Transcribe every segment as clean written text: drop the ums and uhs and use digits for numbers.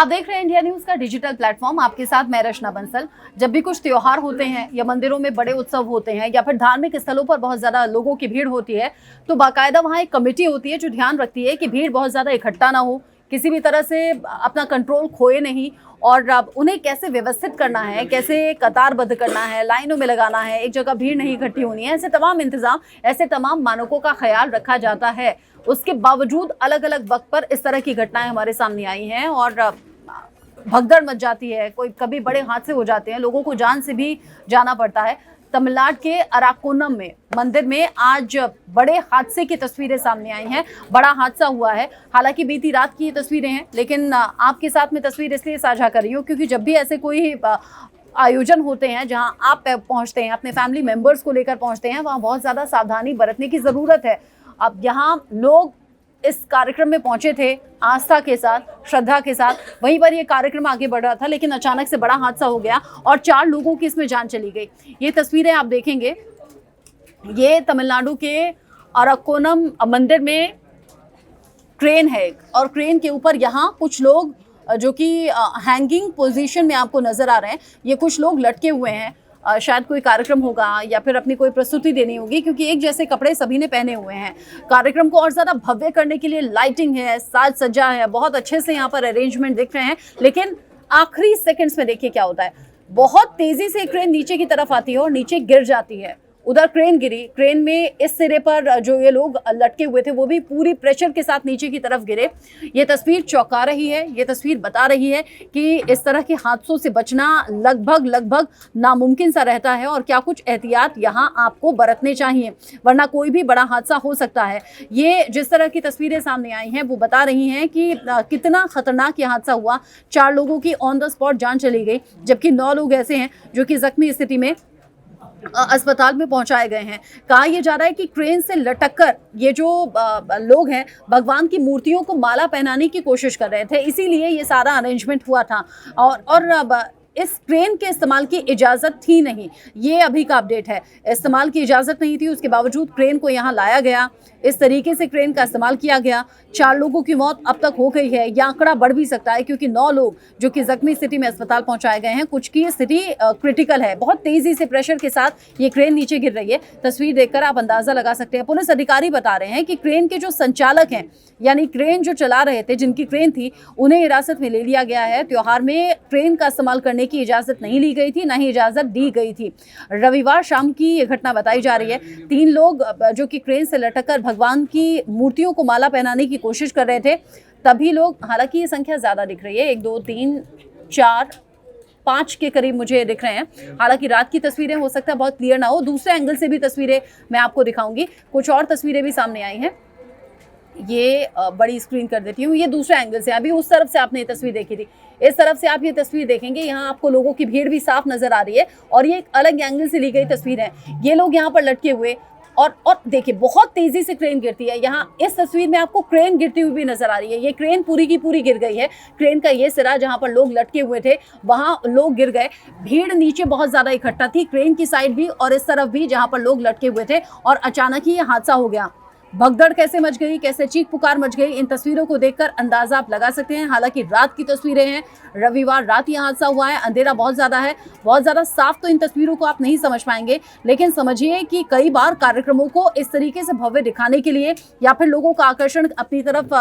आप देख रहे हैं इंडिया न्यूज का डिजिटल प्लेटफॉर्म। आपके साथ मैं रचना बंसल। जब भी कुछ त्योहार होते हैं या मंदिरों में बड़े उत्सव होते हैं या फिर धार्मिक स्थलों पर बहुत ज्यादा लोगों की भीड़ होती है तो बाकायदा वहां एक कमेटी होती है जो ध्यान रखती है कि भीड़ बहुत ज्यादा इकट्ठा ना हो, किसी भी तरह से अपना कंट्रोल खोए नहीं, और उन्हें कैसे व्यवस्थित करना है, कैसे कतारबद्ध करना है, लाइनों में लगाना है, एक जगह भीड़ नहीं इकट्ठी होनी है। ऐसे तमाम इंतजाम, ऐसे तमाम मानकों का ख्याल रखा जाता है। उसके बावजूद अलग अलग वक्त पर इस तरह की घटनाएं हमारे सामने आई हैं और भगदड़ मच जाती है। कोई कभी बड़े हादसे हो जाते हैं, लोगों को जान से भी जाना पड़ता है। तमिलनाडु के अराकोनम में मंदिर में आज बड़े हादसे की तस्वीरें सामने आई हैं। बड़ा हादसा हुआ है। हालांकि बीती रात की ये तस्वीरें हैं, लेकिन आपके साथ में तस्वीर इसलिए साझा कर रही हूँ क्योंकि जब भी ऐसे कोई आयोजन होते हैं जहां आप पहुंचते हैं, अपने फैमिली मेंबर्स को लेकर पहुंचते हैं, वहां बहुत ज़्यादा सावधानी बरतने की ज़रूरत है। अब यहाँ लोग इस कार्यक्रम में पहुंचे थे आस्था के साथ, श्रद्धा के साथ, वहीं पर ये कार्यक्रम आगे बढ़ रहा था, लेकिन अचानक से बड़ा हादसा हो गया और 4 लोगों की इसमें जान चली गई। ये तस्वीरें आप देखेंगे, ये तमिलनाडु के अराकोनम मंदिर में क्रेन है और क्रेन के ऊपर यहाँ कुछ लोग जो कि हैंगिंग पोजीशन में आपको नजर आ रहे हैं, ये कुछ लोग लटके हुए हैं। शायद कोई कार्यक्रम होगा या फिर अपनी कोई प्रस्तुति देनी होगी क्योंकि एक जैसे कपड़े सभी ने पहने हुए हैं। कार्यक्रम को और ज़्यादा भव्य करने के लिए लाइटिंग है, साज सज्जा है, बहुत अच्छे से यहाँ पर अरेंजमेंट दिख रहे हैं। लेकिन आखिरी सेकंड्स में देखिए क्या होता है। बहुत तेज़ी से क्रेन नीचे की तरफ आती है और नीचे गिर जाती है। उधर क्रेन गिरी, क्रेन में इस सिरे पर जो ये लोग लटके हुए थे वो भी पूरी प्रेशर के साथ नीचे की तरफ गिरे। ये तस्वीर चौंका रही है। ये तस्वीर बता रही है कि इस तरह के हादसों से बचना लगभग नामुमकिन सा रहता है और क्या कुछ एहतियात यहाँ आपको बरतने चाहिए, वरना कोई भी बड़ा हादसा हो सकता है। ये जिस तरह की तस्वीरें सामने आई हैं वो बता रही हैं कि कितना खतरनाक ये हादसा हुआ। 4 लोगों की ऑन द स्पॉट जान चली गई, जबकि 9 लोग ऐसे हैं जो कि जख्मी स्थिति में अस्पताल में पहुंचाए गए हैं। कहा यह जा रहा है कि क्रेन से लटककर ये जो लोग हैं भगवान की मूर्तियों को माला पहनाने की कोशिश कर रहे थे, इसीलिए ये सारा अरेंजमेंट हुआ था। और इस क्रेन के इस्तेमाल की इजाज़त थी नहीं, ये अभी का अपडेट है। इस्तेमाल की इजाज़त नहीं थी, उसके बावजूद क्रेन को यहाँ लाया गया, इस तरीके से क्रेन का इस्तेमाल किया गया। 4 लोगों की मौत अब तक हो गई है। यह आंकड़ा बढ़ भी सकता है क्योंकि 9 लोग जो कि जख्मी स्थिति में अस्पताल पहुंचाए गए हैं, कुछ की स्थिति क्रिटिकल है। बहुत तेज़ी से प्रेशर के साथ ये क्रेन नीचे गिर रही है। तस्वीर देखकर आप अंदाज़ा लगा सकते हैं। पुलिस अधिकारी बता रहे हैं कि क्रेन के जो संचालक हैं, यानी क्रेन जो चला रहे थे, जिनकी क्रेन थी, उन्हें हिरासत में ले लिया गया है। त्योहार में क्रेन का इस्तेमाल करने की इजाज़त नहीं ली गई थी, ना ही इजाज़त दी गई थी। रविवार शाम की ये घटना बताई जा रही है। 3 लोग जो कि क्रेन से लटककर भगवान की मूर्तियों को माला पहनाने की कोशिश कर रहे थे, तभी लोग, हालांकि ये संख्या ज़्यादा दिख रही है, 1 2 3 4 5 के करीब मुझे दिख रहे हैं। हालांकि रात की तस्वीरें हो सकता है बहुत क्लियर ना हो, दूसरे एंगल से भी तस्वीरें मैं आपको दिखाऊंगी। कुछ और तस्वीरें भी सामने आई हैं, ये बड़ी स्क्रीन कर देती हूँ। ये दूसरे एंगल से, अभी उस तरफ से आपने ये तस्वीर देखी थी, इस तरफ से आप ये तस्वीर देखेंगे, यहाँ आपको लोगों की भीड़ भी साफ नजर आ रही है और ये एक अलग एंगल से ली गई तस्वीर है। ये लोग यहाँ पर लटके हुए और देखिए बहुत तेजी से क्रेन गिरती है। यहाँ इस तस्वीर में आपको क्रेन गिरती हुई भी नजर आ रही है। ये क्रेन पूरी की पूरी गिर गई है। क्रेन का ये सिरा जहाँ पर लोग लटके हुए थे वहाँ लोग गिर गए। भीड़ नीचे बहुत ज्यादा इकट्ठा थी, क्रेन की साइड भी और इस तरफ भी जहाँ पर लोग लटके हुए थे, और अचानक ही ये हादसा हो गया। भगदड़ कैसे मच गई, कैसे चीख पुकार मच गई, इन तस्वीरों को देखकर अंदाजा आप लगा सकते हैं। हालांकि रात की तस्वीरें हैं, रविवार रात यह हादसा हुआ है, अंधेरा बहुत ज़्यादा है, बहुत ज़्यादा साफ तो इन तस्वीरों को आप नहीं समझ पाएंगे, लेकिन समझिए कि कई बार कार्यक्रमों को इस तरीके से भव्य दिखाने के लिए या फिर लोगों का आकर्षण अपनी तरफ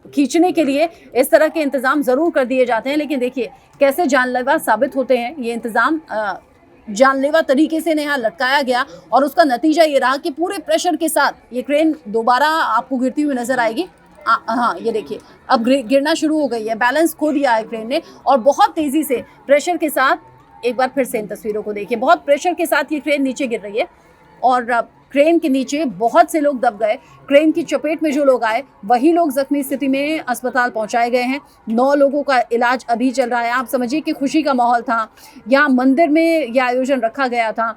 खींचने के लिए इस तरह के इंतजाम ज़रूर कर दिए जाते हैं। लेकिन देखिए कैसे जानलेवा साबित होते हैं ये इंतज़ाम। जानलेवा तरीके से यहाँ लटकाया गया और उसका नतीजा ये रहा कि पूरे प्रेशर के साथ ये क्रेन दोबारा आपको गिरती हुई नजर आएगी। हाँ, ये देखिए अब गिरना शुरू हो गई है, बैलेंस खो दिया है क्रेन ने और बहुत तेज़ी से प्रेशर के साथ, एक बार फिर से इन तस्वीरों को देखिए, बहुत प्रेशर के साथ ये क्रेन नीचे गिर रही है और क्रेन के नीचे बहुत से लोग दब गए। क्रेन की चपेट में जो लोग आए वही लोग जख्मी स्थिति में अस्पताल पहुंचाए गए हैं। 9 लोगों का इलाज अभी चल रहा है। आप समझिए कि खुशी का माहौल था, यहाँ मंदिर में यह आयोजन रखा गया था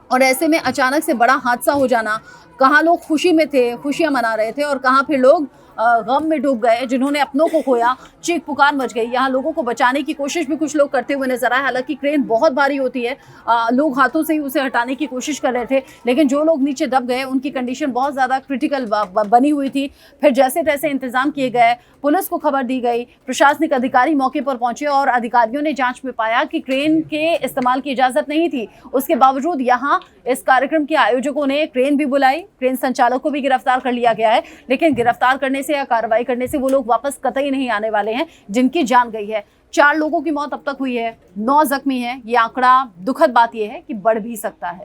और ऐसे में अचानक से बड़ा हादसा हो जाना, कहाँ लोग खुशी में थे, खुशियाँ मना रहे थे और कहाँ फिर लोग गम में डूब गए, जिन्होंने अपनों को खोया, चीख पुकार मच गई। यहाँ लोगों को बचाने की कोशिश भी कुछ लोग करते हुए नजर आए। हालांकि क्रेन बहुत भारी होती है, लोग हाथों से ही उसे हटाने की कोशिश कर रहे थे, लेकिन जो लोग नीचे दब गए उनकी कंडीशन बहुत ज़्यादा क्रिटिकल बनी हुई थी। फिर जैसे तैसे इंतजाम किए गए, पुलिस को खबर दी गई, प्रशासनिक अधिकारी मौके पर पहुंचे और अधिकारियों ने जांच में पाया कि क्रेन के इस्तेमाल की इजाजत नहीं थी। उसके बावजूद यहाँ इस कार्यक्रम के आयोजकों ने क्रेन भी बुलाई, क्रेन संचालक को भी गिरफ्तार कर लिया गया है। लेकिन गिरफ्तार करने से या कार्रवाई करने से वो लोग वापस कतई नहीं आने वाले हैं जिनकी जान गई है। 4 लोगों की मौत अब तक हुई है, 9 जख्मी हैं। ये आंकड़ा दुखद बात यह है कि बढ़ भी सकता है।